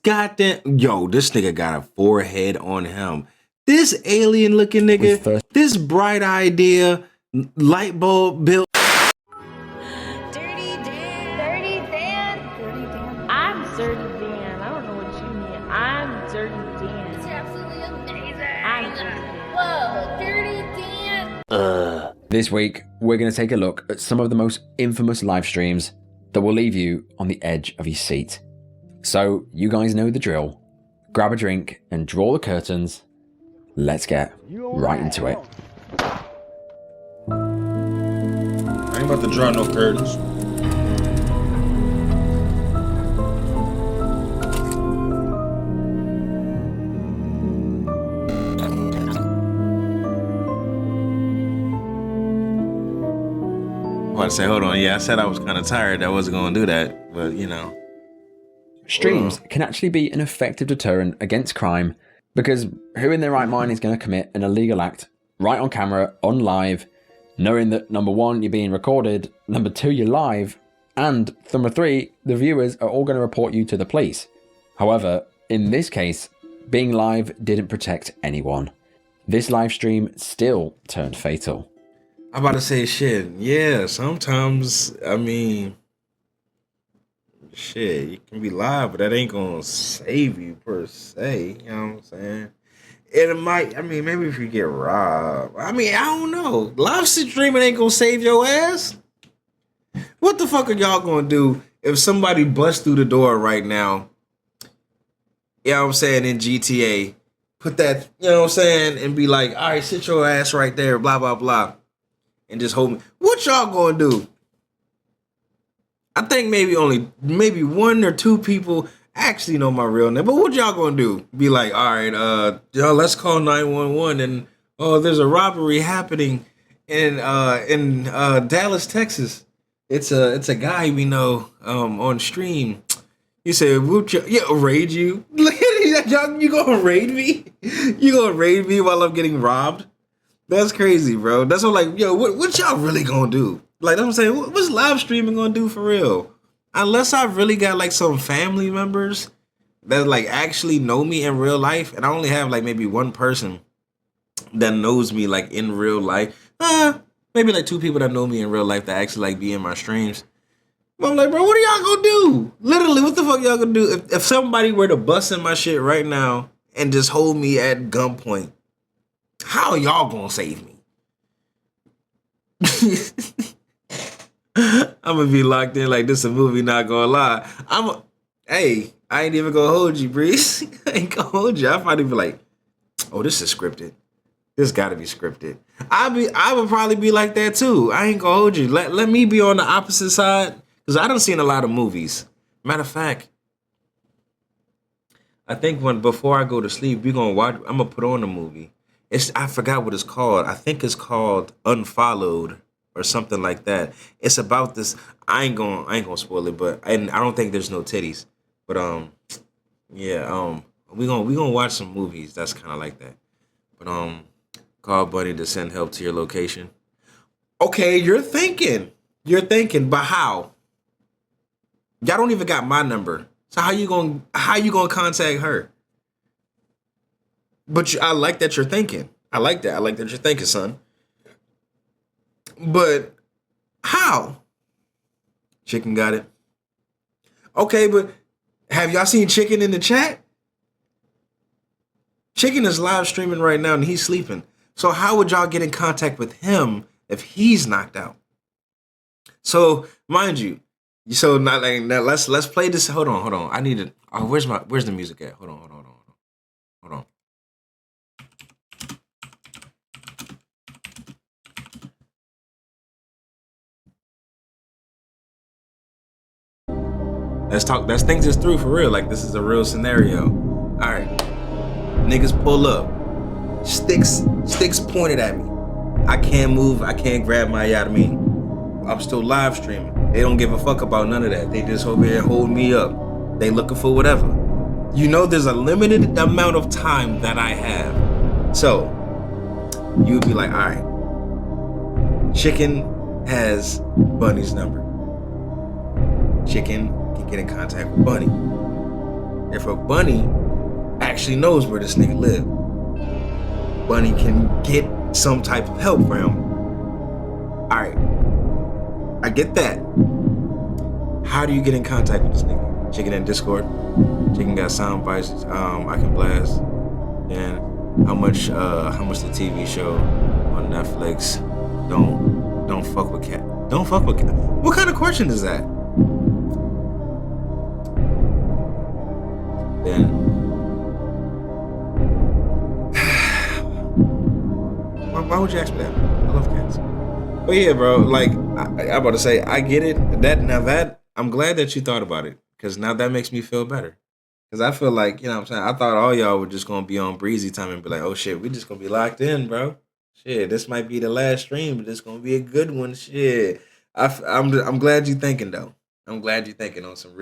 goddamn, yo, this nigga got a forehead on him. This alien looking nigga, this bright idea, light bulb built. Dirty Dan. Dirty Dan. Dirty Dan. I'm Dirty Dan. I don't know what you mean. I'm Dirty Dan. It's absolutely amazing. I'm Dirty Dan. Whoa, Dirty Dan. This week, we're going to take a look at some of the most infamous live streams that will leave you on the edge of your seat. So, you guys know the drill. Grab a drink and draw the curtains. Let's get right into it. I ain't about to draw no curtains. I want to say, hold on. Yeah, I said I was kind of tired. I wasn't going to do that, but you know. Streams can actually be an effective deterrent against crime because who in their right mind is going to commit an illegal act right on camera, on live, knowing that number one, you're being recorded, number two, you're live, and number three, the viewers are all going to report you to the police. However, in this case, being live didn't protect anyone. This live stream still turned fatal. I'm about to say shit. Yeah, sometimes, I mean, shit, you can be live, but that ain't gonna save you per se. You know what I'm saying? It might, I mean, maybe if you get robbed. I mean, I don't know. Live streaming ain't gonna save your ass. What the fuck are y'all gonna do if somebody busts through the door right now? You know what I'm saying? In GTA, put that, you know what I'm saying? And be like, all right, sit your ass right there, blah, blah, blah. And just hold me. What y'all gonna do? I think maybe one or two people actually know my real name. But what y'all gonna do? Be like, all right, y'all, let's call 911 and there's a robbery happening in Dallas, Texas. It's a guy we know on stream. You say, raid you? Y'all, you gonna raid me? You gonna raid me while I'm getting robbed? That's crazy, bro. That's what, like, yo, what y'all really gonna do? Like, I'm saying, what's live streaming gonna do for real? Unless I really got, like, some family members that, like, actually know me in real life, and I only have, like, maybe one person that knows me, like, in real life. Maybe, like, two people that know me in real life that actually, like, be in my streams. But I'm like, bro, what are y'all gonna do? Literally, what the fuck y'all gonna do? If somebody were to bust in my shit right now and just hold me at gunpoint, how are y'all gonna save me? I'm gonna be locked in like this a movie, not gonna lie. Hey, I ain't even gonna hold you, Breeze. I ain't gonna hold you. I'll probably be like, oh, this is scripted. This gotta be scripted. I would probably be like that too. I ain't gonna hold you. Let me be on the opposite side. Because I done seen a lot of movies. Matter of fact, I think before I go to sleep, I'm gonna put on a movie. I forgot what it's called. I think it's called Unfollowed or something like that. It's about this. I ain't gonna spoil it, but I don't think there's no titties. But yeah, we gonna watch some movies that's kind of like that. But call Buddy to send help to your location. Okay, you're thinking, but how? Y'all don't even got my number, so how you gonna contact her? But I like that you're thinking. I like that. I like that you're thinking, son. But how? Chicken got it. Okay, but have y'all seen Chicken in the chat? Chicken is live streaming right now and he's sleeping. So how would y'all get in contact with him if he's knocked out? So mind you, so not like now, let's play this. Hold on. I need to. Oh, where's the music at? Hold on. Let's think this through for real. Like, this is a real scenario. All right, niggas pull up. Sticks pointed at me. I can't move. I can't grab my Yadamine. I'm still live streaming. They don't give a fuck about none of that. They just over here hold me up. They looking for whatever. You know, there's a limited amount of time that I have. So you'd be like, all right, Chicken has Bunny's number. Chicken can get in contact with Bunny. If Bunny actually knows where this nigga live, Bunny can get some type of help for him. Alright. I get that. How do you get in contact with this nigga? Chicken in Discord. Chicken got sound bites I can blast. And how much the TV show on Netflix don't fuck with cat. Don't fuck with cat. What kind of question is that? Then why would you ask me that? I love cats. But yeah, bro, like I'm about to say, I get it. That I'm glad that you thought about it, because now that makes me feel better. Because I feel like, you know what I'm saying, I thought all y'all were just gonna be on breezy time and be like, oh shit, we just gonna be locked in, bro. Shit, this might be the last stream, but it's gonna be a good one. Shit, I'm glad you thinking though. I'm glad you thinking on some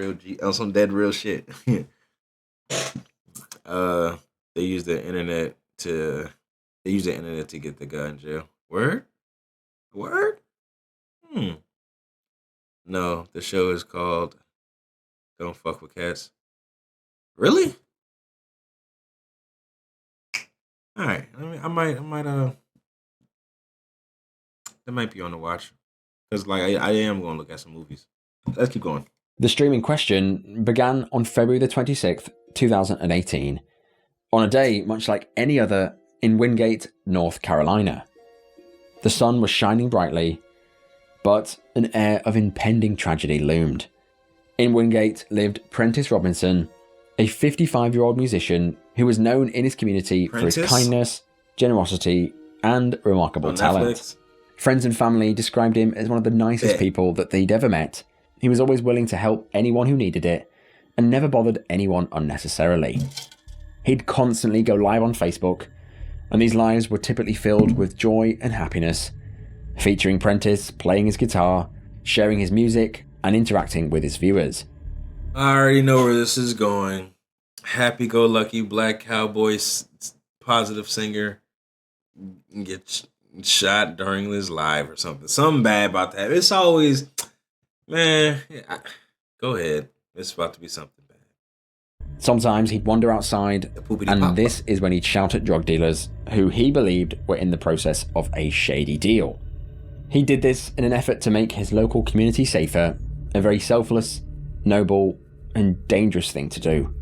on some dead real shit. They use the internet to get the guy in jail. Word? No, the show is called Don't Fuck with Cats. Really? All right. I might that might be on the watch, because like I am going to look at some movies. Let's keep going. The stream in question began on February the 26th, 2018, on a day much like any other in Wingate, North Carolina. The sun was shining brightly, but an air of impending tragedy loomed. In Wingate lived Prentice Robinson, a 55-year-old musician who was known in his community for his kindness, generosity, and remarkable talent. Netflix. Friends and family described him as one of the nicest people that they'd ever met. He was always willing to help anyone who needed it, and never bothered anyone unnecessarily. He'd constantly go live on Facebook, and these lives were typically filled with joy and happiness, featuring Prentice playing his guitar, sharing his music, and interacting with his viewers. I already know where this is going. Happy-go-lucky black cowboy positive singer gets shot during his live or something. Something bad about that. It's always, man, go ahead. It's about to be something bad. Sometimes he'd wander outside, and this is when he'd shout at drug dealers who he believed were in the process of a shady deal. He did this in an effort to make his local community safer, a very selfless, noble, and dangerous thing to do.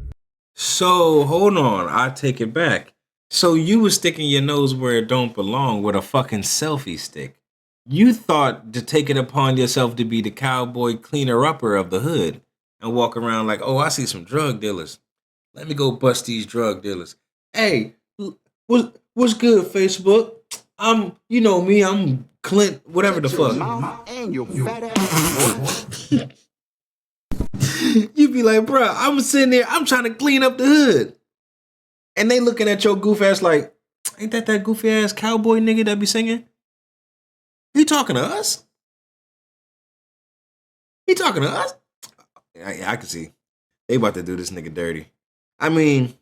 So, hold on, I take it back. So you was sticking your nose where it don't belong with a fucking selfie stick. You thought to take it upon yourself to be the cowboy cleaner-upper of the hood and walk around like, oh, I see some drug dealers. Let me go bust these drug dealers. Hey, what's good, Facebook? You know me, I'm Clint, whatever the fuck. And your fat ass. You be like, bro, I'm sitting there, I'm trying to clean up the hood. And they looking at your goof ass like, ain't that goofy ass cowboy nigga that be singing? He talking to us? He talking to us? I can see. They about to do this nigga dirty. I mean,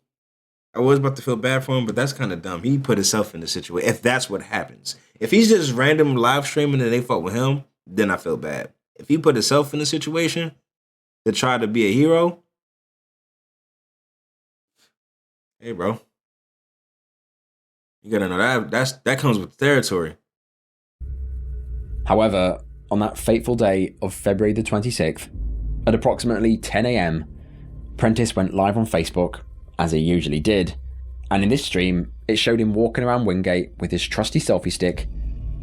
I was about to feel bad for him, but that's kind of dumb. He put himself in the situation. If that's what happens. If he's just random live streaming and they fuck with him, then I feel bad. If he put himself in a situation to try to be a hero, hey, bro. You gotta know that comes with the territory. However, on that fateful day of February the 26th, at approximately 10 a.m, Prentice went live on Facebook, as he usually did, and in this stream, it showed him walking around Wingate with his trusty selfie stick,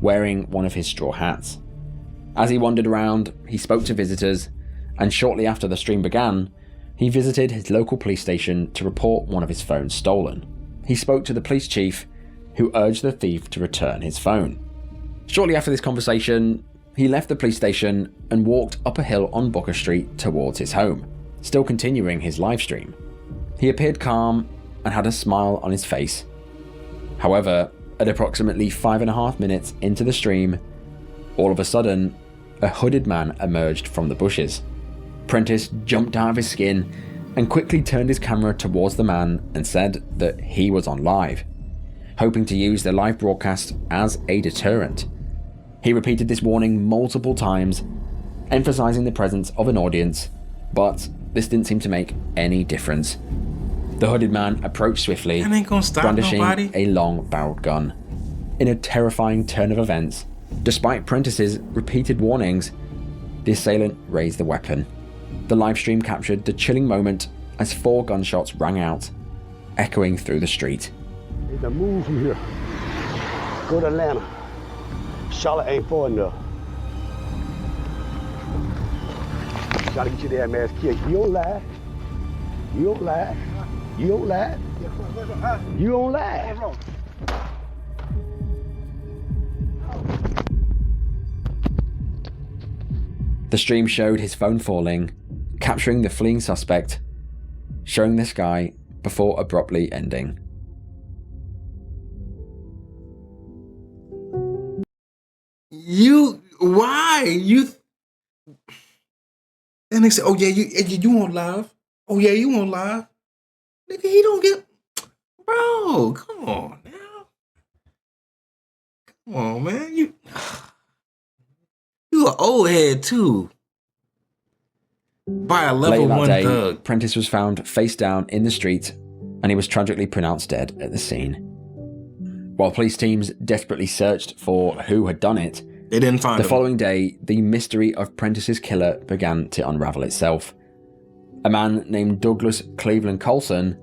wearing one of his straw hats. As he wandered around, he spoke to visitors, and shortly after the stream began, he visited his local police station to report one of his phones stolen. He spoke to the police chief, who urged the thief to return his phone. Shortly after this conversation, he left the police station and walked up a hill on Booker Street towards his home, still continuing his live stream. He appeared calm and had a smile on his face. However, at approximately 5.5 minutes into the stream, all of a sudden, a hooded man emerged from the bushes. Prentice jumped out of his skin and quickly turned his camera towards the man and said that he was on live, hoping to use the live broadcast as a deterrent. He repeated this warning multiple times, emphasizing the presence of an audience, but this didn't seem to make any difference. The hooded man approached swiftly, That ain't gonna stop brandishing nobody. a long-barreled gun. In a terrifying turn of events, despite Prentice's repeated warnings, the assailant raised the weapon. The live stream captured the chilling moment as 4 gunshots rang out, echoing through the street. It's a move from here. Go to Atlanta. Charlotte ain't far enough. Gotta get your damn ass killed. You don't lie. You don't lie. You don't lie. You don't lie. The stream showed his phone falling, capturing the fleeing suspect, showing the sky before abruptly ending. And they say, oh yeah, you on live? Oh yeah, you on live? Nigga, he don't get, bro. Come on now. Come on, man. You an old head too. By a level Later that 1 day, thug. Prentice was found face down in the street, and he was tragically pronounced dead at the scene. While police teams desperately searched for who had done it, They didn't find the him. following day, the mystery of Prentice's killer began to unravel itself. A man named Douglas Cleveland Colson,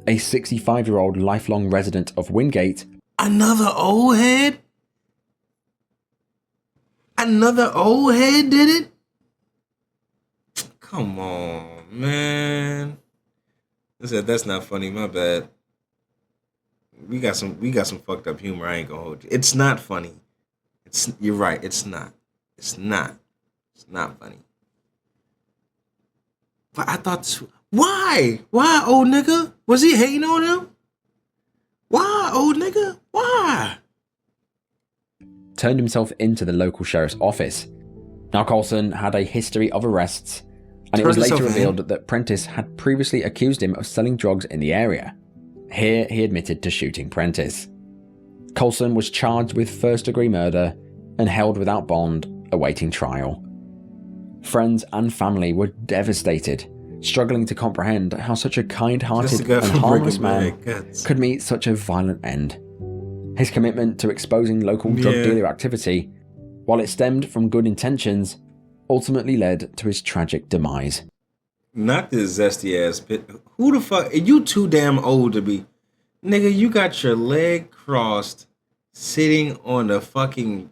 a 65-year-old lifelong resident of Wingate, Another old head? Another old head did it? Come on, man. I said that's not funny, my bad. We got some fucked up humor, I ain't gonna hold you. It's not funny. You're right, it's not. It's not funny. But I thought this, why? Why, old nigga? Was he hating on him? Why, old nigga? Why? turned himself into the local sheriff's office. Now Colson had a history of arrests, and it was later revealed that Prentice had previously accused him of selling drugs in the area. Here he admitted to shooting Prentice. Colson was charged with first-degree murder and held without bond, awaiting trial. Friends and family were devastated, struggling to comprehend how such a kind-hearted and harmless man could meet such a violent end. His commitment to exposing local drug dealer activity, while it stemmed from good intentions, ultimately led to his tragic demise. Not this zesty ass bit. Who the fuck? You too damn old to be. Nigga, you got your leg crossed sitting on the fucking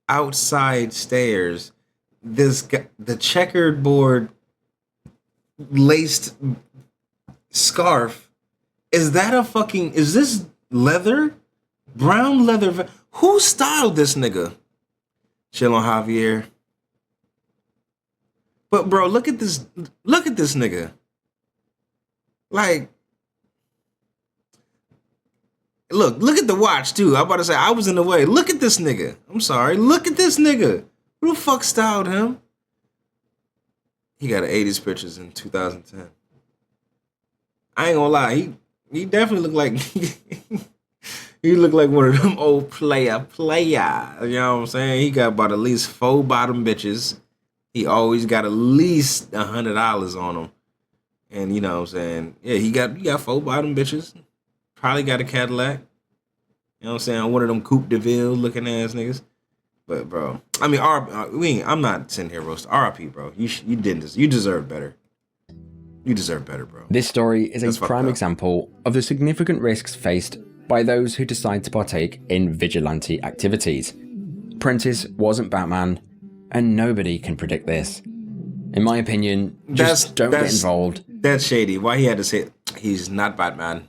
outside stairs. The checkered board laced scarf. Is this leather? Brown leather? Who styled this nigga? Chill on Javier. But bro, look at this nigga. Like, look at the watch too. I'm about to say I was in the way. Look at this nigga. I'm sorry. Look at this nigga. Who the fuck styled him? He got an 80s pictures in 2010. I ain't gonna lie. He definitely looked like he looked like one of them old player. You know what I'm saying? He got about at least 4 bottom bitches. He always got at least $100 on him. And you know what I'm saying? Yeah, he got 4 bottom bitches. Probably got a Cadillac. You know what I'm saying? One of them Coupe de Ville looking ass niggas. But bro, I mean, I'm not sitting here roasting. RIP, bro. You deserve better. You deserve better, bro. This story is That's a prime example of the significant risks faced by those who decide to partake in vigilante activities. Prentice wasn't Batman, and nobody can predict this. In my opinion, just don't get involved. That's shady. Why he had to say he's not Batman?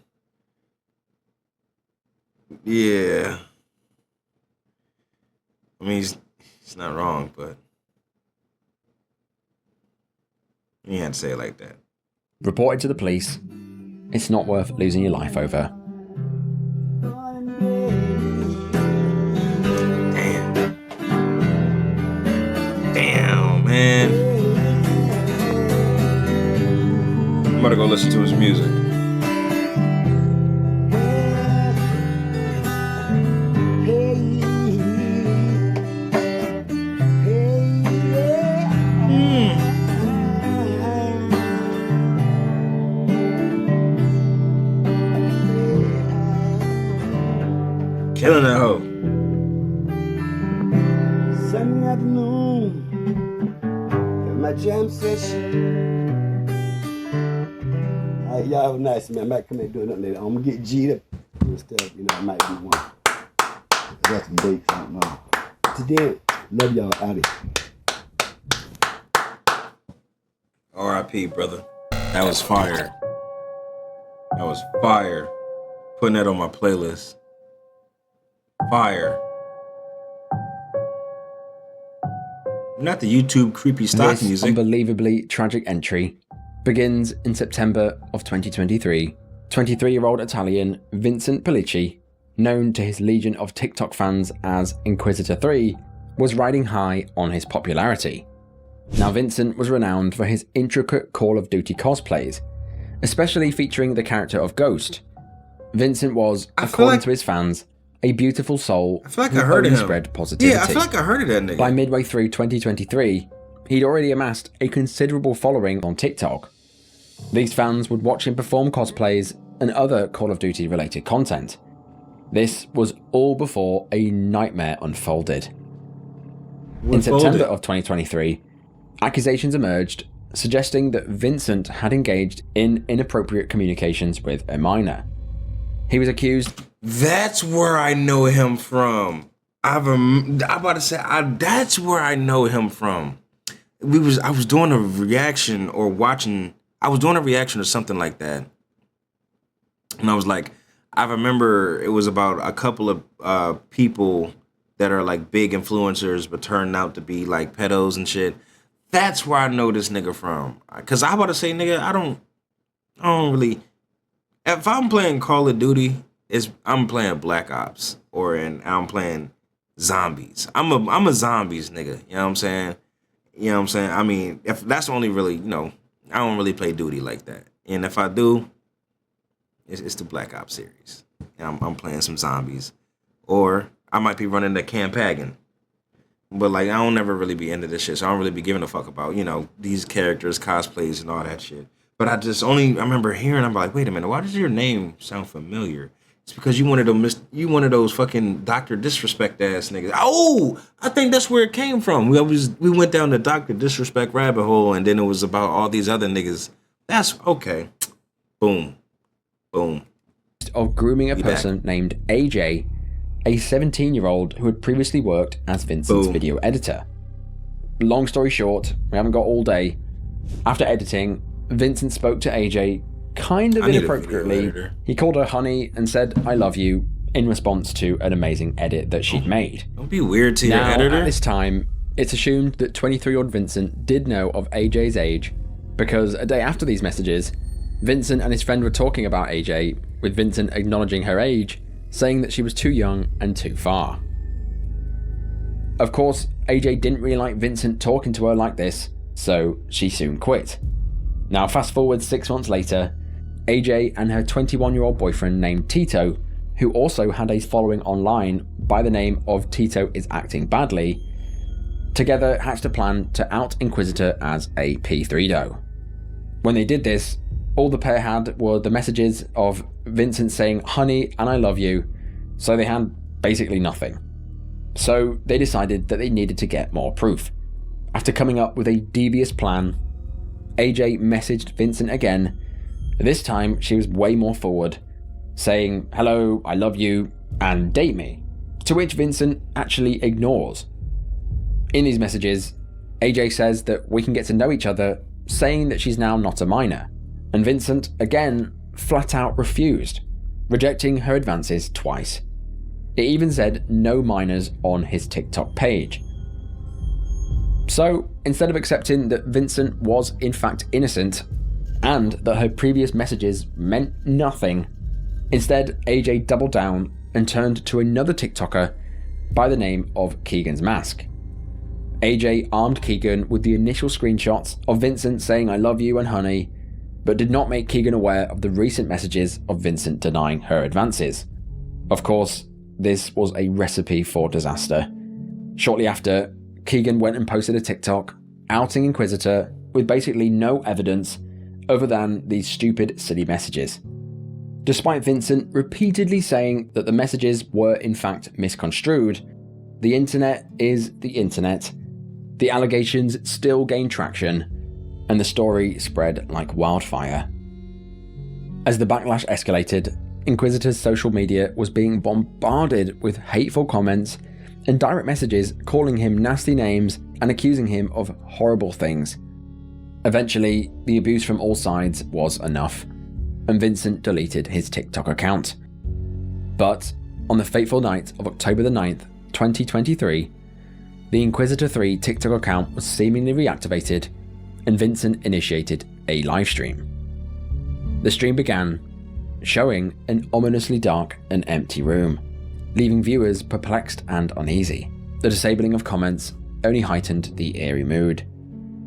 Yeah. I mean, he's not wrong, but he had to say it like that. Reported to the police, it's not worth losing your life over. Damn, man. I'm about to go listen to his music. Killing that hoe. Sunday afternoon at my jam session. All right, y'all have a nice man. I might come and do nothing later. I'm gonna get G'd up and stuff. You know, I might do one. I got some dates. I don't know. Today, love y'all. Out R.I.P. brother. That was fire. That was fire. Putting that on my playlist. Fire. Not the YouTube creepy stock This music. unbelievably tragic entry begins in September of 2023. 23-year-old Italian Vincent Pellicci, known to his legion of TikTok fans as Inquisitor 3, was riding high on his popularity. Now, Vincent was renowned for his intricate Call of Duty cosplays, especially featuring the character of Ghost. Vincent was, according to his fans, a beautiful soul I feel like who I heard only of him. spread positivity. Yeah, I feel like I heard of that nigga. By midway through 2023, he'd already amassed a considerable following on TikTok. These fans would watch him perform cosplays and other Call of Duty related content. This was all before a nightmare unfolded. In September of 2023, accusations emerged suggesting that Vincent had engaged in inappropriate communications with a minor. He was accused. That's where I know him from. I'm about to say that's where I know him from. I was doing a reaction or watching. I was doing a reaction or something like that, and I was like, I remember it was about a couple of people that are like big influencers but turned out to be like pedos and shit. That's where I know this nigga from. Cause I about to say, nigga, I don't really. If I'm playing Call of Duty, I'm playing Black Ops I'm playing zombies. I'm a zombies nigga. You know what I'm saying? You know what I'm saying? I mean, if that's only really, I don't really play Duty like that. And if I do, it's the Black Ops series. And I'm playing some zombies, or I might be running the Campagan. But like, I don't never really be into this shit, so I don't really be giving a fuck about these characters, cosplays, and all that shit. But I remember hearing, I'm like, wait a minute, why does your name sound familiar? It's because you one of those fucking Dr. Disrespect ass niggas. Oh, I think that's where it came from. We went down the Dr. Disrespect rabbit hole, and then it was about all these other niggas. That's okay. Boom. Of grooming a person named AJ, a 17-year-old who had previously worked as Vincent's video editor. Long story short, we haven't got all day. After editing, Vincent spoke to AJ kind of inappropriately. He called her honey and said, "I love you," in response to an amazing edit that she'd made. Don't be weird to your Now, editor. at this time, it's assumed that 23-year-old Vincent did know of AJ's age, because a day after these messages, Vincent and his friend were talking about AJ, with Vincent acknowledging her age, saying that she was too young and too far. Of course, AJ didn't really like Vincent talking to her like this, so she soon quit. Now, fast forward 6 months later, AJ and her 21-year-old boyfriend named Tito, who also had a following online by the name of Tito is Acting Badly, together hatched a plan to out Inquisitor as a P3do. When they did this, all the pair had were the messages of Vincent saying honey and I love you, so they had basically nothing. So they decided that they needed to get more proof. After coming up with a devious plan, AJ messaged Vincent again. This time she was way more forward, saying hello, I love you, and date me, to which Vincent actually ignores. In these messages, AJ says that we can get to know each other, saying that she's now not a minor, and Vincent again flat out refused, rejecting her advances twice. It even said no minors on his TikTok page. So, instead of accepting that Vincent was in fact innocent, and that her previous messages meant nothing, instead AJ doubled down and turned to another TikToker by the name of Keegan's Mask. AJ armed Keegan with the initial screenshots of Vincent saying I love you and honey, but did not make Keegan aware of the recent messages of Vincent denying her advances. Of course, this was a recipe for disaster. Shortly after, Keegan went and posted a TikTok outing Inquisitor with basically no evidence other than these stupid, silly messages. Despite Vincent repeatedly saying that the messages were in fact misconstrued, the internet is the internet. The allegations still gain traction, and the story spread like wildfire. As the backlash escalated, Inquisitor's social media was being bombarded with hateful comments and direct messages calling him nasty names and accusing him of horrible things. Eventually, the abuse from all sides was enough, and Vincent deleted his TikTok account. But on the fateful night of October the 9th, 2023, the Inquisitor 3 TikTok account was seemingly reactivated, and Vincent initiated a livestream. The stream began, showing an ominously dark and empty room, leaving viewers perplexed and uneasy. The disabling of comments only heightened the eerie mood.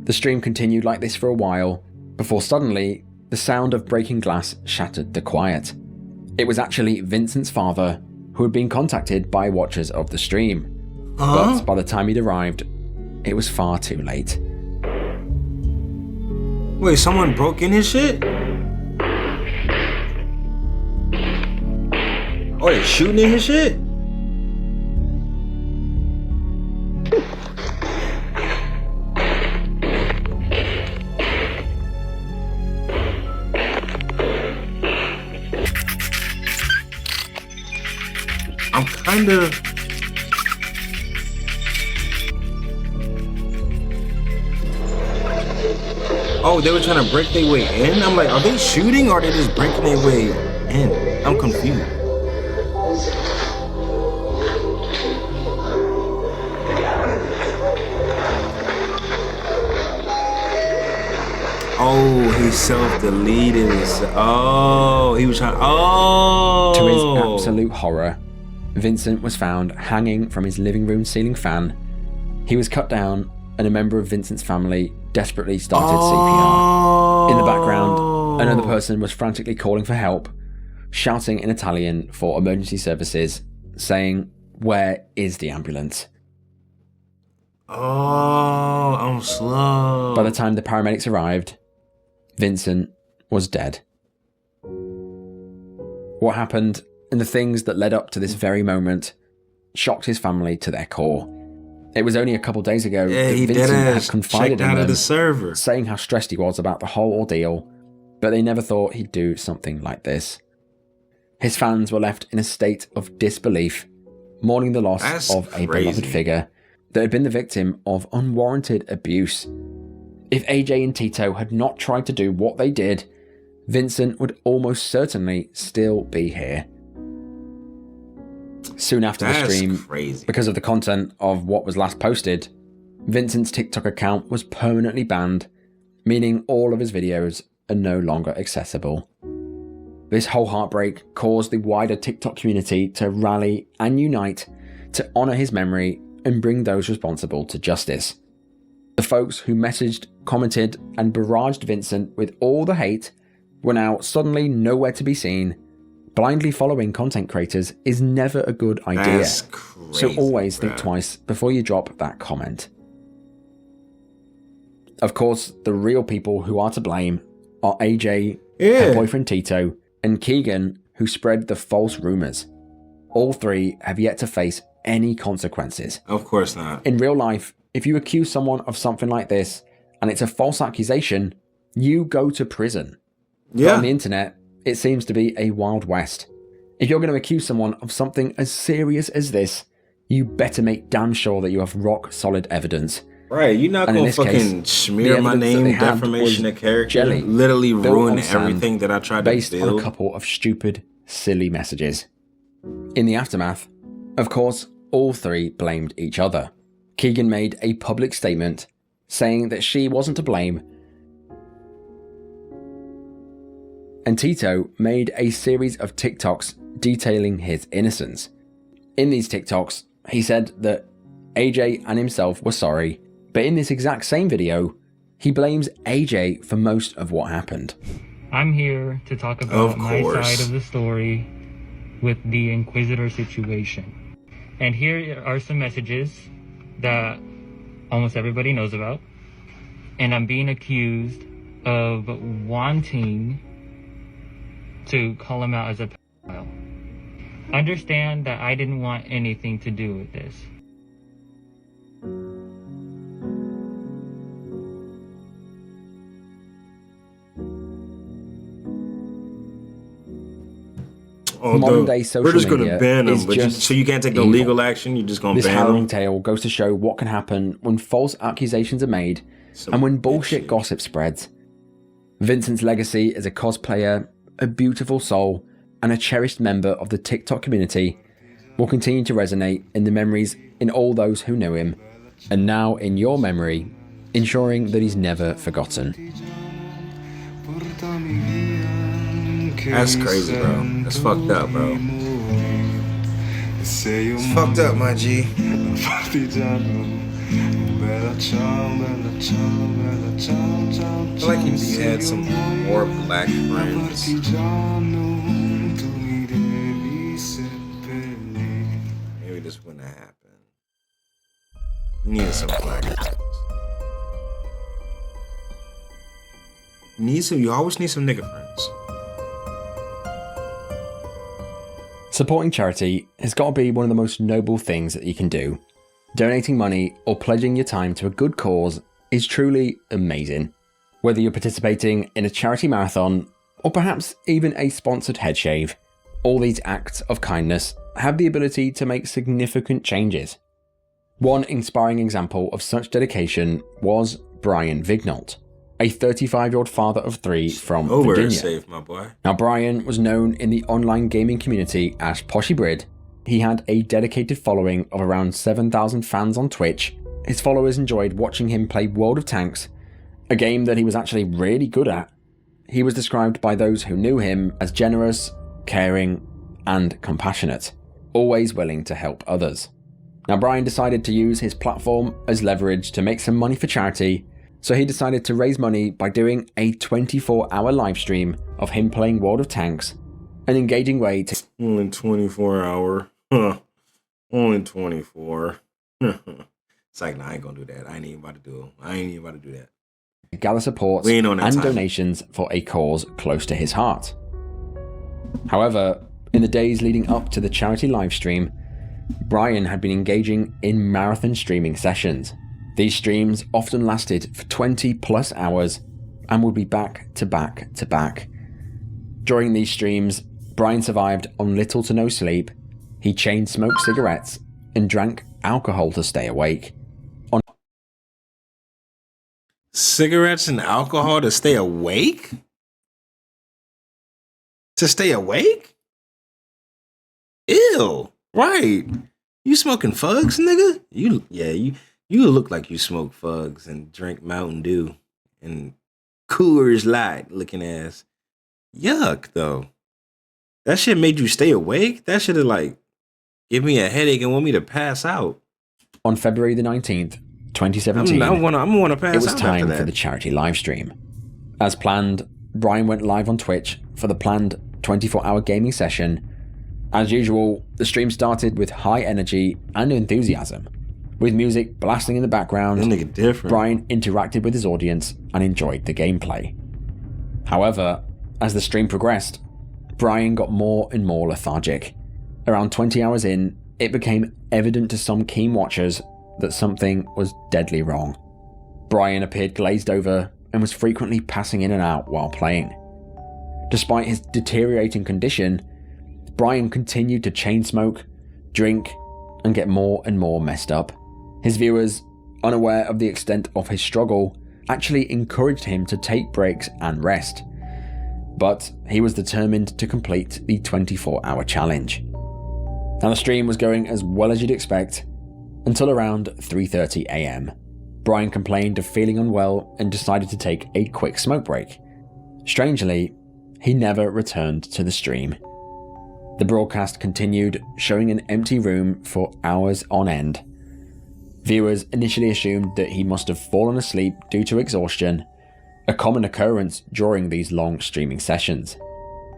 The stream continued like this for a while, before suddenly, the sound of breaking glass shattered the quiet. It was actually Vincent's father, who had been contacted by watchers of the stream. But by the time he'd arrived, it was far too late. Wait, someone broke in his shit? Oh, they're shooting in his shit? I'm kinda... Oh, they were trying to break their way in? I'm like, are they shooting or are they just breaking their way in? I'm confused. Oh, he self-deleted. Oh, he was trying... Oh! To his absolute horror, Vincent was found hanging from his living room ceiling fan. He was cut down, and a member of Vincent's family desperately started CPR. In the background, another person was frantically calling for help, shouting in Italian for emergency services, saying, "Where is the ambulance?" Oh, I'm slow. By the time the paramedics arrived, Vincent was dead. What happened, and the things that led up to this very moment, shocked his family to their core. It was only a couple days ago that Vincent had confided in them, saying how stressed he was about the whole ordeal, but they never thought he'd do something like this. His fans were left in a state of disbelief, mourning the loss of a beloved figure that had been the victim of unwarranted abuse. If AJ and Tito had not tried to do what they did, Vincent would almost certainly still be here. Soon after the stream, because of the content of what was last posted, Vincent's TikTok account was permanently banned, meaning all of his videos are no longer accessible. This whole heartbreak caused the wider TikTok community to rally and unite to honour his memory and bring those responsible to justice. The folks who messaged, commented and barraged Vincent with all the hate were now suddenly nowhere to be seen. Blindly following content creators is never a good idea. That's crazy, so always think twice before you drop that comment. Of course, the real people who are to blame are AJ, her boyfriend Tito, and Keegan, who spread the false rumours. All three have yet to face any consequences. Of course not. In real life, if you accuse someone of something like this and it's a false accusation, you go to prison. Yeah. But on the internet, it seems to be a wild west. If you're going to accuse someone of something as serious as this, you better make damn sure that you have rock solid evidence. Right, you're not going to fucking smear my name, defamation of character, literally ruin everything that I tried to based build. on a couple of stupid, silly messages. In the aftermath, of course, all three blamed each other. Keegan made a public statement saying that she wasn't to blame, and Tito made a series of TikToks detailing his innocence. In these TikToks, he said that AJ and himself were sorry, but in this exact same video, he blames AJ for most of what happened. I'm here to talk about my side of the story with the Inquisitor situation. And here are some messages that almost everybody knows about. And I'm being accused of wanting to call him out as a pedophile. Understand that I didn't want anything to do with this. Modern day social we're just media going to ban them, is but just so you can't take no evil. legal action. You're just going to This ban harrowing them. tale goes to show what can happen when false accusations are made and when bullshit gossip spreads. Vincent's legacy as a cosplayer, a beautiful soul, and a cherished member of the TikTok community will continue to resonate in the memories in all those who knew him, and now in your memory, ensuring that he's never forgotten. That's crazy, bro. That's fucked up, bro. It's fucked up, my G. I feel like if he had some more black friends, maybe this wouldn't have happened. You needed some black friends. You always need some nigga friends. Supporting charity has got to be one of the most noble things that you can do. Donating money or pledging your time to a good cause is truly amazing. Whether you're participating in a charity marathon or perhaps even a sponsored head shave, all these acts of kindness have the ability to make significant changes. One inspiring example of such dedication was Brian Vignault, a 35-year-old father of 3 from Virginia. Safe, my boy. Now, Brian was known in the online gaming community as Poshy Brid. He had a dedicated following of around 7,000 fans on Twitch. His followers enjoyed watching him play World of Tanks, a game that he was actually really good at. He was described by those who knew him as generous, caring, and compassionate, always willing to help others. Now, Brian decided to use his platform as leverage to make some money for charity, so he decided to raise money by doing a 24-hour live stream of him playing World of Tanks, an engaging way to... Only 24 hour. Huh. Only 24. It's like, nah, I ain't gonna do that. I ain't even about to do that. Gather support and donations for a cause close to his heart. However, in the days leading up to the charity live stream, Brian had been engaging in marathon streaming sessions. These streams often lasted for 20 plus hours and would be back to back to back. During these streams, Brian survived on little to no sleep. He chain smoked cigarettes and drank alcohol to stay awake. Cigarettes and alcohol to stay awake? To stay awake? Ew. Right. You smoking fugs, nigga? You look like you smoke fugs and drink Mountain Dew and Coors Light looking ass. Yuck, though. That shit made you stay awake? That should have, like, give me a headache and want me to pass out. On February the 19th, 2017, I'm gonna pass out. It was after time that. for the charity live stream. As planned, Brian went live on Twitch for the planned 24-hour gaming session. As usual, the stream started with high energy and enthusiasm. With music blasting in the background, That nigga different. Brian interacted with his audience and enjoyed the gameplay. However, as the stream progressed, Brian got more and more lethargic. Around 20 hours in, it became evident to some keen watchers that something was deadly wrong. Brian appeared glazed over and was frequently passing in and out while playing. Despite his deteriorating condition, Brian continued to chain smoke, drink, and get more and more messed up. His viewers, unaware of the extent of his struggle, actually encouraged him to take breaks and rest. But he was determined to complete the 24-hour challenge. Now, the stream was going as well as you'd expect until around 3:30 AM. Brian complained of feeling unwell and decided to take a quick smoke break. Strangely, he never returned to the stream. The broadcast continued, showing an empty room for hours on end. Viewers initially assumed that he must have fallen asleep due to exhaustion, a common occurrence during these long streaming sessions.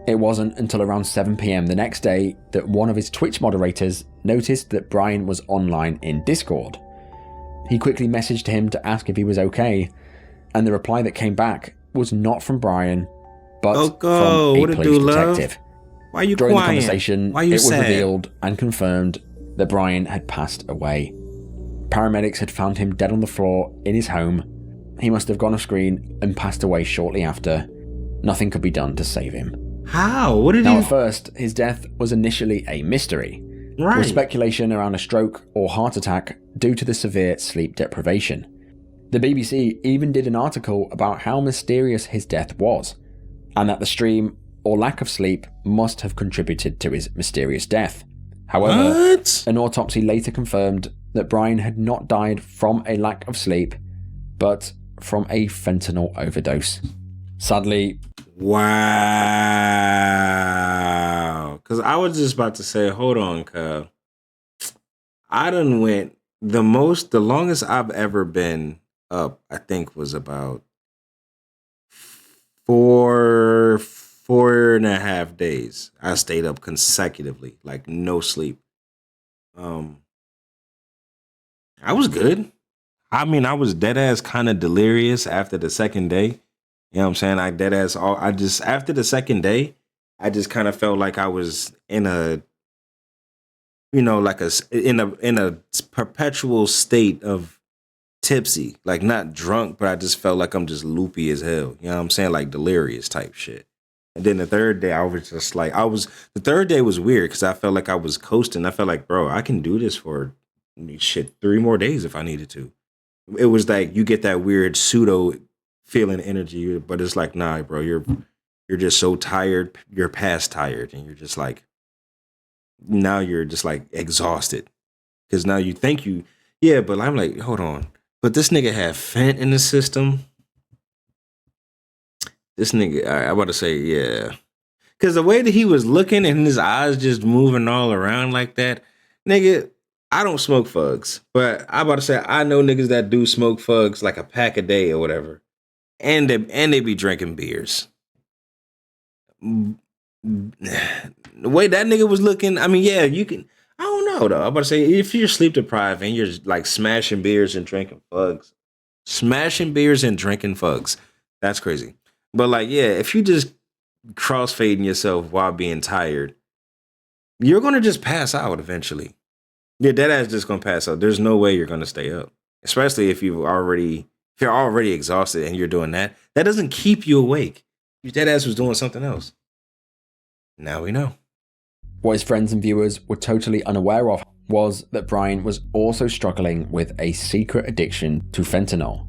It wasn't until around 7 PM the next day that one of his Twitch moderators noticed that Brian was online in Discord. He quickly messaged him to ask if he was okay, and the reply that came back was not from Brian, but Coco, from what a it police do, love? detective. Why you During the crying? conversation, Why you it was sad? revealed and confirmed that Brian had passed away. Paramedics had found him dead on the floor in his home. He must have gone off screen and passed away shortly after. Nothing could be done to save him. How? What did Now, he? at first, his death was initially a mystery, Right. with speculation around a stroke or heart attack due to the severe sleep deprivation. The BBC even did an article about how mysterious his death was, and that the stream or lack of sleep must have contributed to his mysterious death. However, What? an autopsy later confirmed that Brian had not died from a lack of sleep, but from a fentanyl overdose. Sadly, Wow. Because I was just about to say, hold on, cuz. I done went the longest I've ever been up, I think was about 4.5 days. I stayed up consecutively, like no sleep. I was good. I mean, I was dead ass kind of delirious after the second day. You know what I'm saying? After the second day, I just kind of felt like I was in a, in a perpetual state of tipsy, like not drunk, but I just felt like I'm just loopy as hell. You know what I'm saying? Like delirious type shit. And then the third day, I was just like, the third day was weird because I felt like I was coasting. I felt like, bro, I can do this for 3 more days if I needed to. It was like you get that weird pseudo feeling energy, but it's like, nah, bro, you're just so tired, you're past tired, and you're just like, now you're just like exhausted. Because now you think but I'm like, hold on. But this nigga had fent in the system. This nigga, I about to say, yeah. Because the way that he was looking and his eyes just moving all around like that, nigga, I don't smoke fugs. But I about to say, I know niggas that do smoke fugs like a pack a day or whatever. And they be drinking beers. The way that nigga was looking, I mean, yeah, you can, I don't know though. I'm about to say, if you're sleep deprived and you're like smashing beers and drinking fugs, that's crazy. But like, yeah, if you just crossfading yourself while being tired, you're gonna just pass out eventually. Yeah, that ass just gonna pass out. There's no way you're gonna stay up, especially if you're already exhausted and you're doing that. That doesn't keep you awake. That ass was doing something else. Now we know. what his friends and viewers were totally unaware of was that Brian was also struggling with a secret addiction to fentanyl,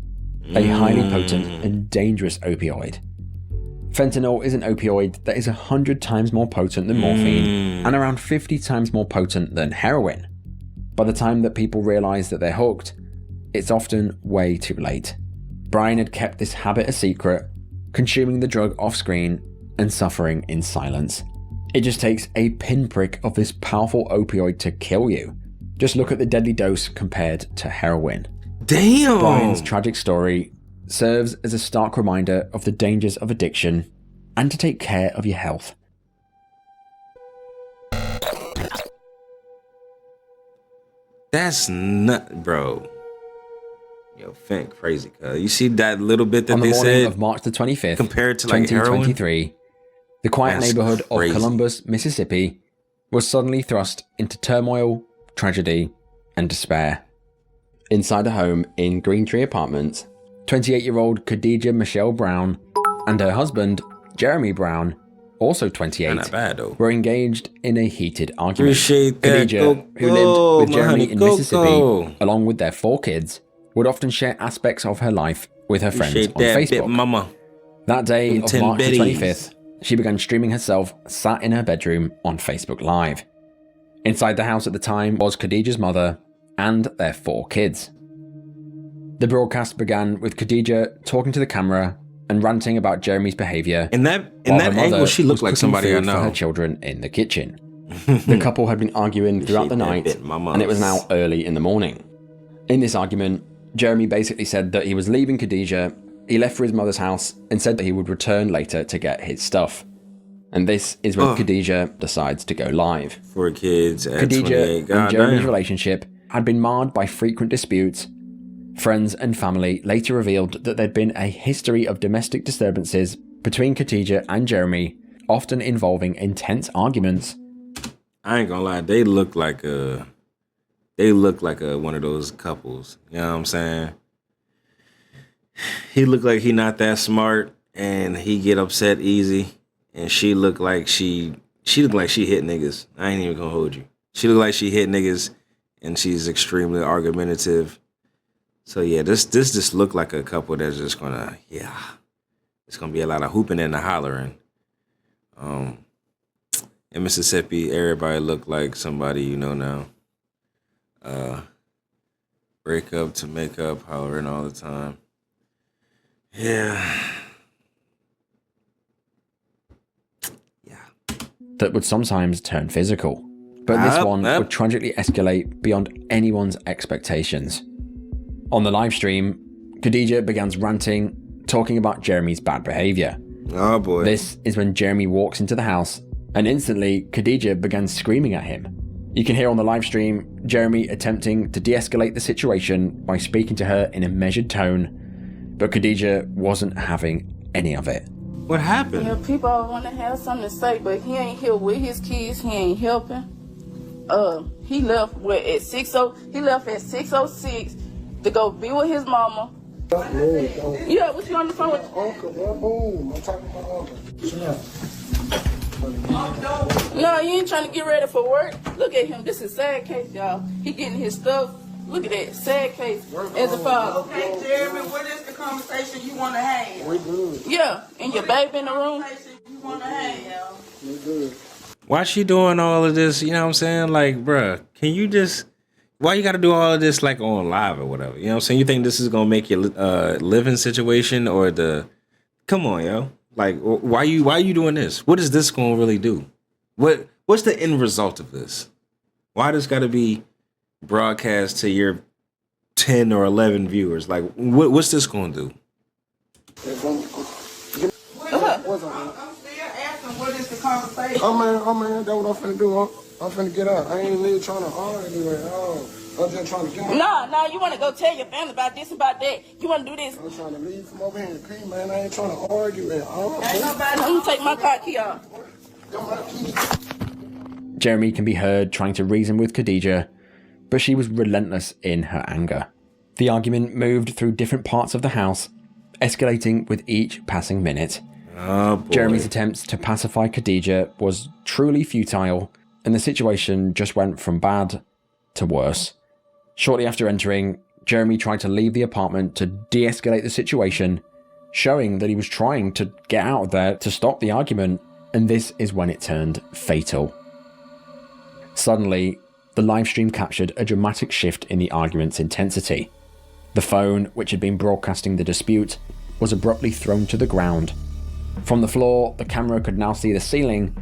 a highly potent and dangerous opioid. Fentanyl is an opioid that is 100 times more potent than morphine and around 50 times more potent than heroin. By the time that people realize that they're hooked, it's often way too late. Brian had kept this habit a secret, consuming the drug off screen and suffering in silence. It just takes a pinprick of this powerful opioid to kill you. Just look at the deadly dose compared to heroin. Damn! Brian's tragic story serves as a stark reminder of the dangers of addiction and to take care of your health. That's nut, bro. Yo, Fent crazy, cuz. You see that little bit that On the they morning said of March the 25th, compared to like heroin? 2023, the quiet That's neighborhood crazy. of Columbus, Mississippi, was suddenly thrust into turmoil, tragedy, and despair. Inside a home in Green Tree Apartments, 28-year-old Khadijah Michelle Brown and her husband, Jeremy Brown, also 28, Not bad though. were engaged in a heated argument. Appreciate that, Khadijah, who Coco, lived with my Jeremy honey in Coco. Mississippi, along with their 4 kids, would often share aspects of her life with her friends Appreciate on that bit, Facebook. mama. That day Them of 10 March the biddies. 25th, she began streaming herself sat in her bedroom on Facebook Live. Inside the house at the time was Khadijah's mother and their 4 kids. The broadcast began with Khadijah talking to the camera and ranting about Jeremy's behavior. In that while her angle, mother she looked was like cooking somebody I food for her know. children in the kitchen. The couple had been arguing throughout the night, Appreciate that bit, mama. and it was now early in the morning. In this argument, Jeremy basically said that he was leaving Khadijah, he left for his mother's house, and said that he would return later to get his stuff. And this is when Khadijah decides to go live. 4 kids at Khadijah 28. and God Jeremy's damn. relationship had been marred by frequent disputes. Friends and family later revealed that there'd been a history of domestic disturbances between Khadijah and Jeremy, often involving intense arguments. I ain't gonna lie, they look like one of those couples. You know what I'm saying? He looked like he not that smart and he get upset easy. And she looked like she hit niggas. I ain't even gonna hold you. She looked like she hit niggas and she's extremely argumentative. So yeah, this just looked like a couple that's just gonna, it's gonna be a lot of hooping and hollering. In Mississippi, everybody look like somebody you know now. Break up to make up, hollering all the time. Yeah. That would sometimes turn physical. But this one would tragically escalate beyond anyone's expectations. On the live stream, Khadijah begins ranting, talking about Jeremy's bad behavior. Oh boy. This is when Jeremy walks into the house, and instantly Khadijah begins screaming at him. You can hear on the live stream Jeremy attempting to de-escalate the situation by speaking to her in a measured tone, but Khadijah wasn't having any of it. What happened? Yeah, people want to have something to say, but he ain't here with his kids. He ain't helping. He left at 6:00. He left at 6:06 to go be with his mama. Yeah, what you on the phone with? Uncle, I'm talking about Uncle. No, you ain't trying to get ready for work. Look at him. This is a sad case, y'all. He getting his stuff. Look at that. Sad case. As a father. Okay, Jeremy, what is the conversation you want to have? We good. Yeah, and your baby in the room. You want to have? We good. Why she doing all of this? You know what I'm saying? Like, bruh, can you just... Why you got to do all of this like on live or whatever? You know what I'm saying? You think this is going to make your living situation or the... Come on, yo. Like, why you doing this? What is this going to really do? What's the end result of this? Why does got to be broadcast to your 10 or 11 viewers? Like, what's this going to do? I'm still asking what is the conversation. Oh man, that's what I'm finna do. I'm finna get out. I ain't really trying to argue anyway. I'm just trying to get out. No, you want to go tell your family about this and about that. You want to do this. I'm trying to leave from over here and pee, man. I ain't trying to argue, man. I'm going to take my car key off. Jeremy can be heard trying to reason with Khadijah, but she was relentless in her anger. The argument moved through different parts of the house, escalating with each passing minute. Oh, boy. Jeremy's attempts to pacify Khadijah was truly futile, and the situation just went from bad to worse. Shortly after entering, Jeremy tried to leave the apartment to de-escalate the situation, showing that he was trying to get out of there to stop the argument, and this is when it turned fatal. Suddenly, the livestream captured a dramatic shift in the argument's intensity. The phone, which had been broadcasting the dispute, was abruptly thrown to the ground. From the floor, the camera could now see the ceiling,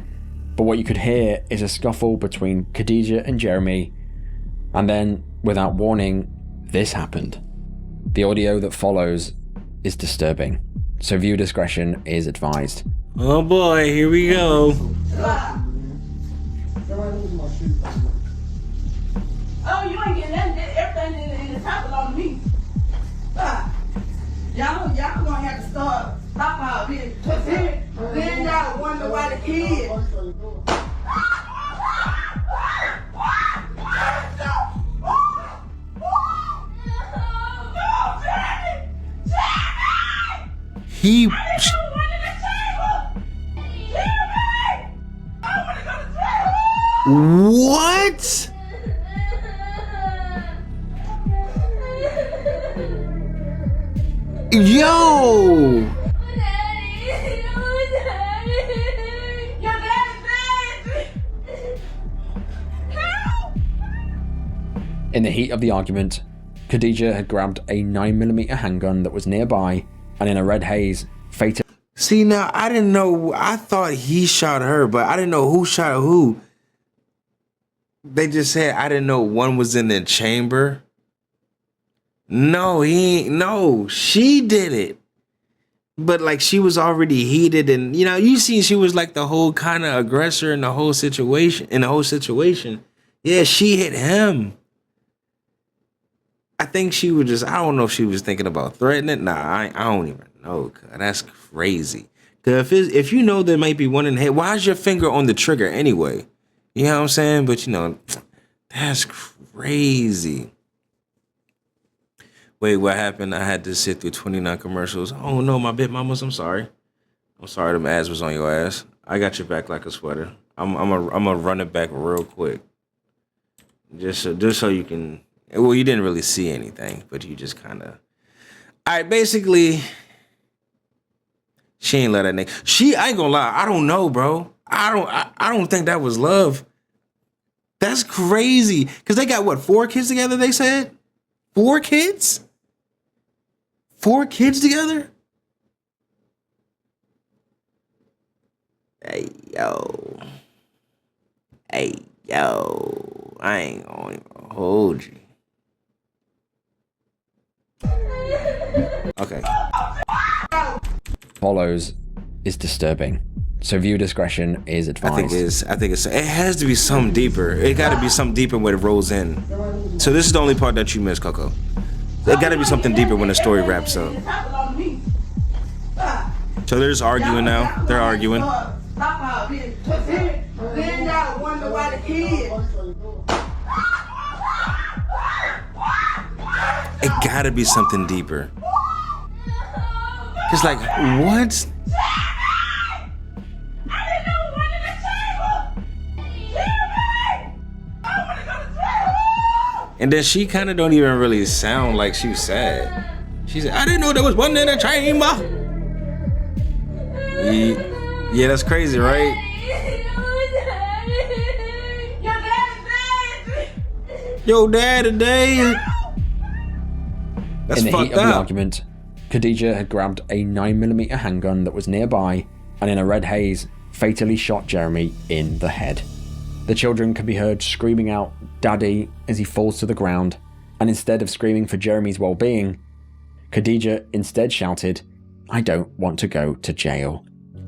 but what you could hear is a scuffle between Khadijah and Jeremy. And then, without warning, this happened. The audio that follows is disturbing, so viewer discretion is advised. Oh boy, here we go. Oh, you ain't getting nothing. Everything in the top belong to me. Y'all gonna have to stop all this. Cause then y'all wonder why the kids. He... What? Yo! In the heat of the argument, Khadijah had grabbed a 9mm handgun that was nearby, and in a red haze, fatally... See, now, I didn't know. I thought he shot her, but I didn't know who shot who. They just said, I didn't know one was in the chamber. No, she did it. But like she was already heated, and you see she was like the whole kind of aggressor in the whole situation. Yeah, she hit him. I think she was just, I don't know if she was thinking about threatening. Nah, I don't even know. That's crazy. Cause if you know there might be one in the head, why is your finger on the trigger anyway? You know what I'm saying? But you know, that's crazy. Wait, what happened? I had to sit through 29 commercials. Oh no, my bit mamas, I'm sorry. I'm sorry them ads was on your ass. I got your back like a sweater. I'm gonna run it back real quick. Just so you can. Well, you didn't really see anything, but you just kind of. All right, basically, she ain't let that nigga. I ain't gonna lie. I don't know, bro. I don't think that was love. That's crazy. Cause they got what, 4 kids together? They said 4 kids. 4 kids together. Hey yo. I ain't gonna even hold you. Okay. Follows is disturbing, so viewer discretion is advised. I think it has to be something deeper. It got to be something deeper when it rolls in. So this is the only part that you missed, Coco. It got to be something deeper when the story wraps up. So they're just arguing now. They're arguing. Then y'all wonder why the kids. It gotta be something deeper. It's like, what? And then she kind of don't even really sound like she was sad. She said, I didn't know there was one in the chamber. Yeah, that's crazy, right? Yo, dad today. That's in the fucked heat of the up. argument, Khadija had grabbed a 9mm handgun that was nearby and in a red haze, fatally shot Jeremy in the head. The children can be heard screaming out, "Daddy," as he falls to the ground, and instead of screaming for Jeremy's well-being, Khadija instead shouted, "I don't want to go to jail,"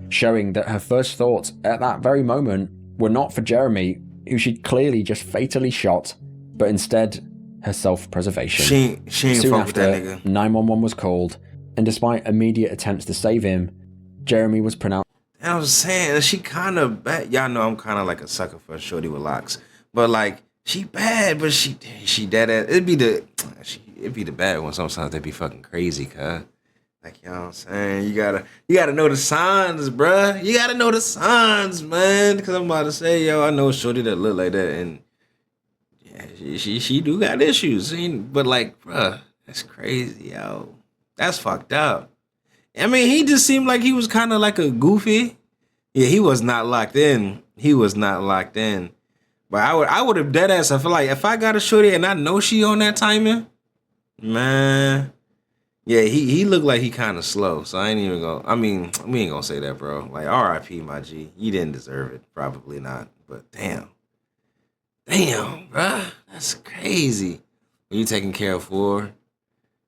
showing that her first thoughts at that very moment were not for Jeremy, who she'd clearly just fatally shot, but instead her self-preservation. She ain't Soon fuck with after, that nigga. 911 was called, and despite immediate attempts to save him, Jeremy was pronounced. I was saying, she kind of bad. Y'all know I'm kind of like a sucker for a shorty with locks, but like she bad, but she dead ass. It'd be the bad one. Sometimes they be fucking crazy, cuz. Like, you know what I'm saying? You gotta know the signs, bruh. You gotta know the signs, man. Cause I'm about to say, yo, I know a shorty that look like that, and yeah, she do got issues. But like, bruh, that's crazy, yo. That's fucked up. I mean, he just seemed like he was kind of like a goofy. Yeah, he was not locked in. But I would have dead ass. I feel like if I got a shorty and I know she on that timing, man. Yeah, he looked like he kind of slow. So I ain't even gonna. I mean, we ain't gonna say that, bro. Like, R.I.P. my G. You didn't deserve it. Probably not. But damn, bruh, that's crazy. When you taking care of 4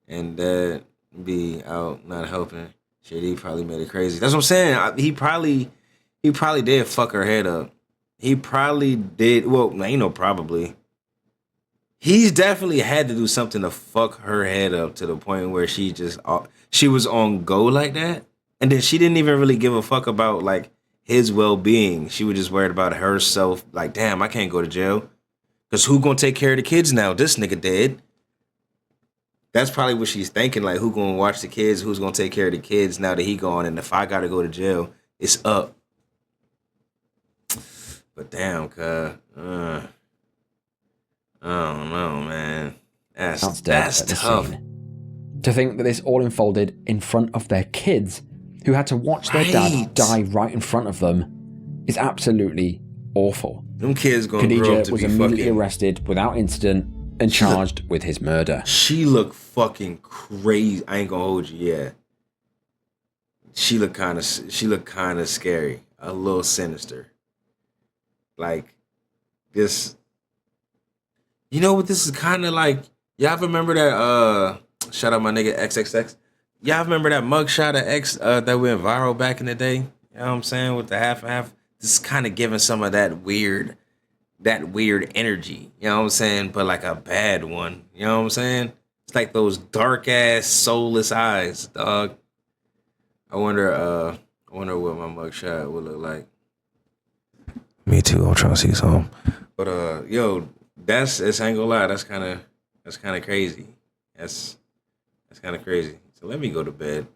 and that be out not helping, shit, he probably made it crazy. That's what I'm saying. He probably did fuck her head up. He probably did. Well, ain't no probably. He's definitely had to do something to fuck her head up to the point where she was on go like that. And then she didn't even really give a fuck about like his well-being. She was just worried about herself. Like, damn, I can't go to jail. Because who gonna take care of the kids now? This nigga dead. That's probably what she's thinking. Like, who gonna watch the kids? Who's gonna take care of the kids now that he gone? And if I gotta go to jail, it's up. But damn, cuz. I don't know, man. That's tough. To think that this all unfolded in front of their kids, who had to watch their dad die right in front of them, is absolutely awful. Them kids gonna grow up to was be immediately fucking arrested without incident and charged with his murder. She looked fucking crazy. I ain't gonna hold you, yeah. She looked kind of scary, a little sinister. Like this. You know what this is kind of like? Y'all remember that? Shout out my nigga XXX. Y'all remember that mugshot of X that went viral back in the day? You know what I'm saying? With the half and half. This is kind of giving some of that weird energy. You know what I'm saying? But like a bad one. You know what I'm saying? It's like those dark ass soulless eyes, dog. I wonder I wonder what my mugshot would look like. Me too. I'm trying to see something. But yo, it's ain't gonna lie. That's kind of crazy. That's kind of crazy. So let me go to bed.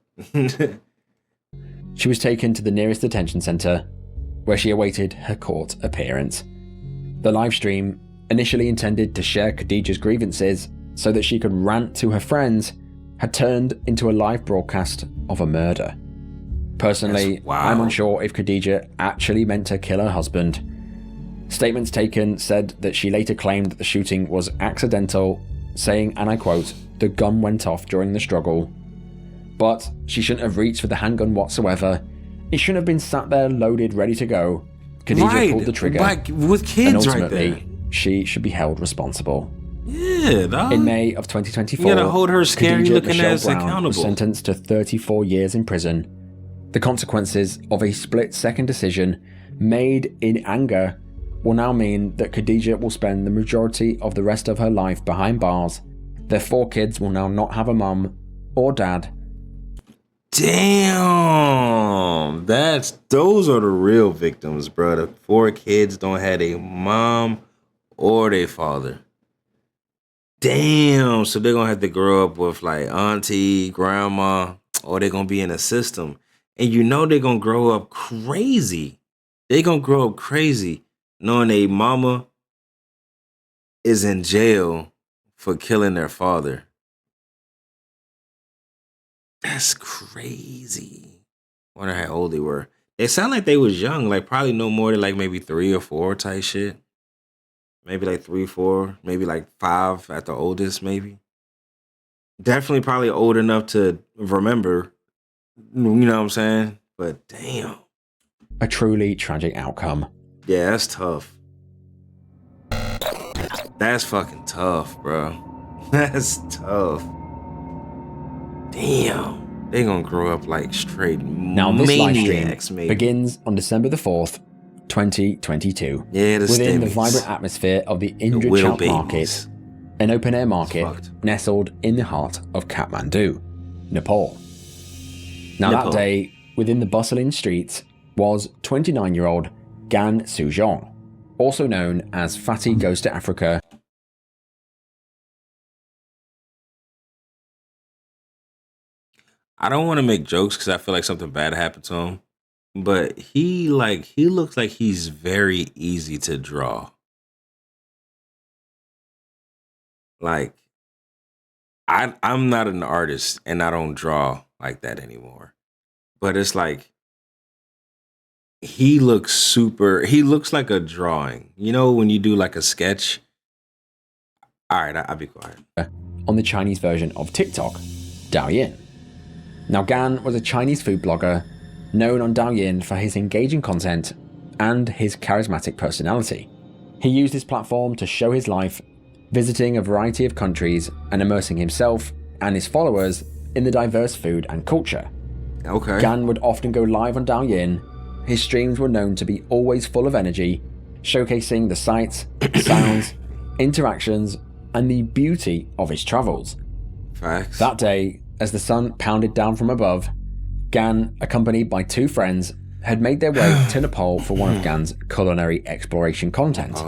She was taken to the nearest detention center, where she awaited her court appearance. The live stream, initially intended to share Khadijah's grievances so that she could rant to her friends, had turned into a live broadcast of a murder. Personally, I'm unsure if Khadijah actually meant to kill her husband. Statements taken said that she later claimed that the shooting was accidental, saying, and I quote, "The gun went off during the struggle." But she shouldn't have reached for the handgun whatsoever. It shouldn't have been sat there loaded, ready to go. Khadijah pulled the trigger. With kids, and ultimately, right there. She should be held responsible. Yeah, dog. In May of 2024, you gotta hold her scary Khadijah looking Michelle ass Brown accountable. was sentenced to 34 years in prison. The consequences of a split-second decision made in anger will now mean that Khadijah will spend the majority of the rest of her life behind bars. Their 4 kids will now not have a mum or dad. Damn, those are the real victims, bro. The 4 kids don't have a mom or their father. Damn, so they're gonna have to grow up with like auntie, grandma, or they're gonna be in a system. And you know they're gonna grow up crazy. They're gonna grow up crazy knowing their mama is in jail for killing their father. That's crazy. Wonder how old they were. They sound like they was young, like probably no more than like maybe 3 or 4 type shit. Maybe like 3, 4, maybe like 5 at the oldest, maybe. Definitely probably old enough to remember. You know what I'm saying? But damn. A truly tragic outcome. Yeah, that's tough. That's fucking tough, bro. That's tough. Damn. They gonna grow up like straight Now this live maniacs, stream maybe. begins on December the 4th, 2022. Yeah, within the stimmies. vibrant atmosphere of the Indra Will Chowk Market, an open-air market nestled in the heart of Kathmandu, Nepal. Now Nepal. that day, within the bustling streets, was 29-year-old Gan Sujong, also known as Fatty Goes to Africa. I don't want to make jokes because I feel like something bad happened to him, but he looks like he's very easy to draw. Like, I'm not an artist and I don't draw like that anymore. But it's like he looks like a drawing. You know when you do like a sketch? All right, I'll be quiet. On the Chinese version of TikTok, Douyin. Now Gan was a Chinese food blogger known on Douyin for his engaging content and his charismatic personality. He used his platform to show his life, visiting a variety of countries and immersing himself and his followers in the diverse food and culture. Okay. Gan would often go live on Douyin. His streams were known to be always full of energy, showcasing the sights, sounds, interactions, and the beauty of his travels. Facts. That day, as the sun pounded down from above, Gan, accompanied by 2 friends, had made their way to Nepal for one of Gan's culinary exploration content.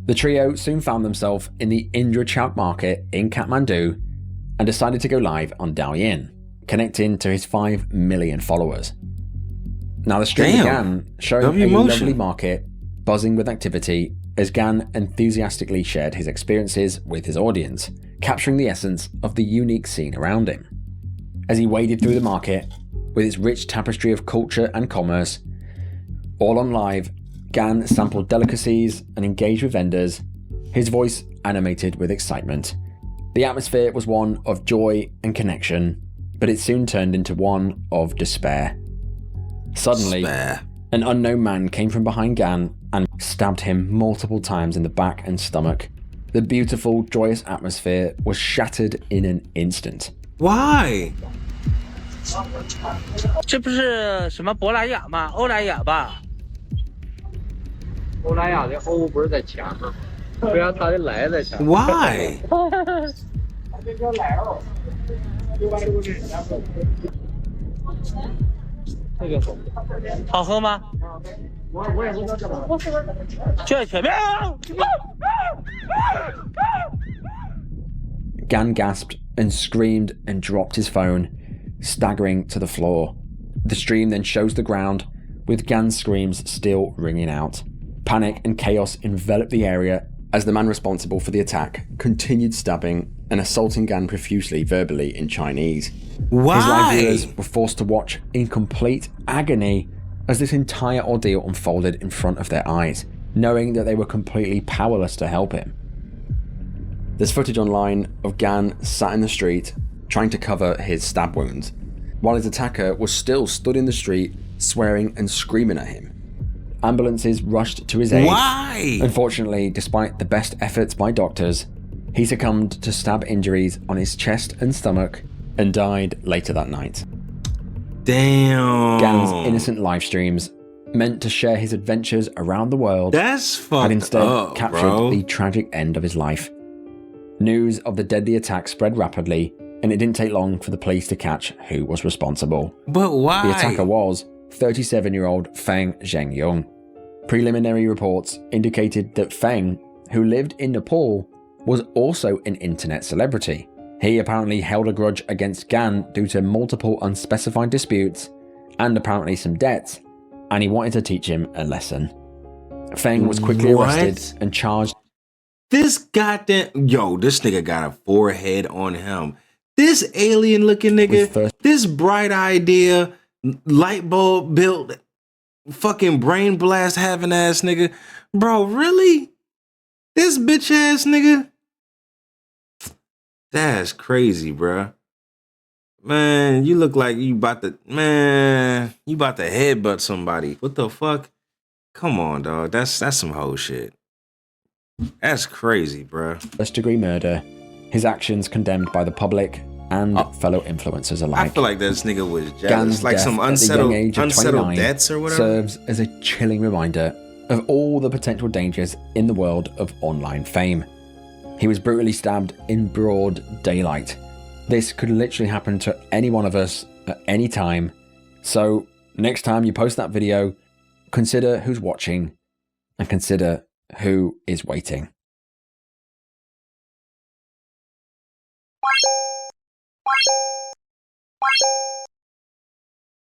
The trio soon found themselves in the Indra Chowk Market in Kathmandu and decided to go live on Douyin, connecting to his 5 million followers. Now the stream began showing a lovely market buzzing with activity as Gan enthusiastically shared his experiences with his audience, capturing the essence of the unique scene around him. As he waded through the market, with its rich tapestry of culture and commerce, all on live, Gan sampled delicacies and engaged with vendors, his voice animated with excitement. The atmosphere was one of joy and connection, but it soon turned into one of despair. Suddenly, an unknown man came from behind Gan and stabbed him multiple times in the back and stomach. The beautiful, joyous atmosphere was shattered in an instant. Why? 这不是什么博莱雅吗？欧莱雅吧？欧莱雅的欧不是在前面吗？为啥他的莱在前面 Why? 那个好喝吗？我也喝到这了。就在前面。Gan gasped and screamed and dropped his phone, staggering to the floor. The stream then shows the ground, with Gan's screams still ringing out. Panic and chaos enveloped the area as the man responsible for the attack continued stabbing and assaulting Gan profusely verbally in Chinese. Why? His live viewers were forced to watch in complete agony as this entire ordeal unfolded in front of their eyes, knowing that they were completely powerless to help him. There's footage online of Gan sat in the street trying to cover his stab wounds, while his attacker was still stood in the street swearing and screaming at him. Ambulances rushed to his aid. Why? Unfortunately, despite the best efforts by doctors, he succumbed to stab injuries on his chest and stomach and died later that night. Damn. Gan's innocent live streams, meant to share his adventures around the world, That's fucked had instead up, captured bro. the tragic end of his life. News of the deadly attack spread rapidly, and it didn't take long for the police to catch who was responsible. But why? The attacker was 37-year-old Feng Zhengyong. Preliminary reports indicated that Feng, who lived in Nepal, was also an internet celebrity. He apparently held a grudge against Gan due to multiple unspecified disputes and apparently some debts, and he wanted to teach him a lesson. Feng was quickly arrested and charged. This goddamn... Yo, this nigga got a forehead on him. This alien looking nigga, this bright idea, light bulb built, fucking brain blast having ass nigga. Bro, really? This bitch ass nigga? That's crazy, bro. Man, you look like you about to, man, you about to headbutt somebody. What the fuck? Come on, dog. That's some hoe shit. That's crazy, bro. First-degree murder, his actions condemned by the public and fellow influencers alike. I feel like this nigga was jealous. Gan's Like death some at the unsettled, young age of unsettled 29 debts or whatever. serves as a chilling reminder of all the potential dangers in the world of online fame. He was brutally stabbed in broad daylight. This could literally happen to any one of us at any time. So next time you post that video, consider who's watching and consider who is waiting.